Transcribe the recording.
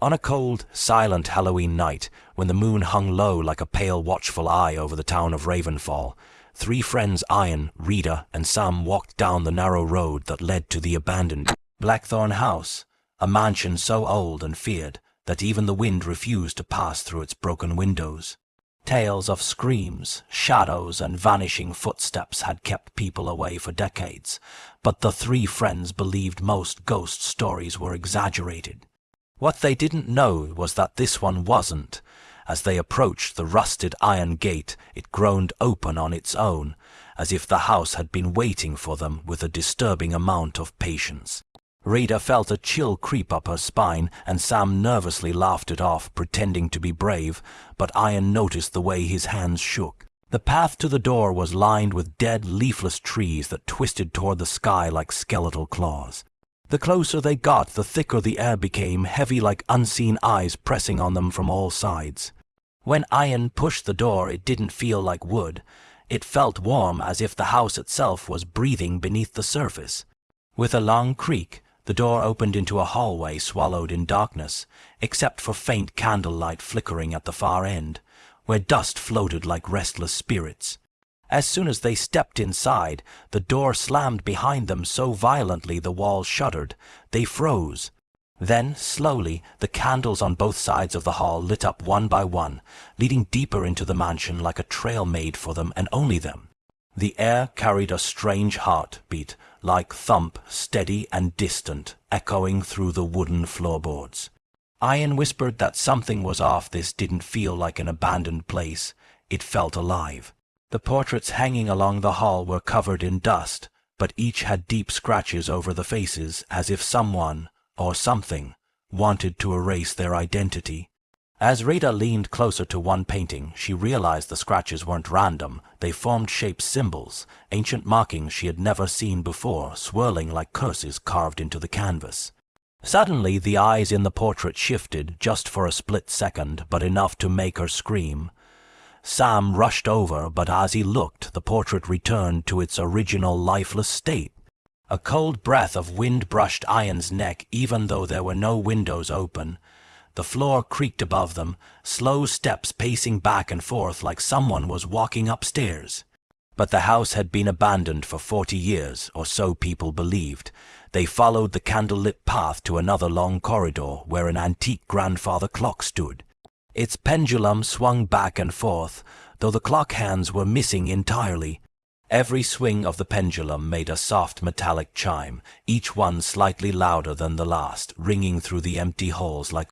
On a cold, silent Halloween night, when the moon hung low like a pale, watchful eye over the town of Ravenfall, three friends Ayan, Rida, and Sam walked down the narrow road that led to the abandoned Blackthorn House, a mansion so old and feared that even the wind refused to pass through its broken windows. Tales of screams, shadows, and vanishing footsteps had kept people away for decades, but the three friends believed most ghost stories were exaggerated. What they didn't know was that this one wasn't. As they approached the rusted iron gate, it groaned open on its own, as if the house had been waiting for them with a disturbing amount of patience. Rida felt a chill creep up her spine, and Sam nervously laughed it off, pretending to be brave, but Ayan noticed the way his hands shook. The path to the door was lined with dead, leafless trees that twisted toward the sky like skeletal claws. The closer they got, the thicker the air became, heavy like unseen eyes pressing on them from all sides. When Ayan pushed the door, it didn't feel like wood. It felt warm, as if the house itself was breathing beneath the surface. With a long creak, the door opened into a hallway swallowed in darkness, except for faint candlelight flickering at the far end, where dust floated like restless spirits. As soon as they stepped inside, the door slammed behind them so violently the walls shuddered. They froze. Then, slowly, the candles on both sides of the hall lit up one by one, leading deeper into the mansion like a trail made for them and only them. The air carried a strange heartbeat, like thump, steady and distant, echoing through the wooden floorboards. Ayan whispered that something was off. This didn't feel like an abandoned place. It felt alive. The portraits hanging along the hall were covered in dust, but each had deep scratches over the faces, as if someone, or something, wanted to erase their identity. As Rida leaned closer to one painting, she realized the scratches weren't random. They formed shaped symbols, ancient markings she had never seen before, swirling like curses carved into the canvas. Suddenly, the eyes in the portrait shifted, just for a split second, but enough to make her scream. Sam rushed over, but as he looked, the portrait returned to its original lifeless state. A cold breath of wind brushed Ayan's neck, even though there were no windows open. The floor creaked above them, slow steps pacing back and forth like someone was walking upstairs. But the house had been abandoned for 40 years, or so people believed. They followed the candlelit path to another long corridor where an antique grandfather clock stood. Its pendulum swung back and forth, though the clock hands were missing entirely. Every swing of the pendulum made a soft metallic chime, each one slightly louder than the last, ringing through the empty halls like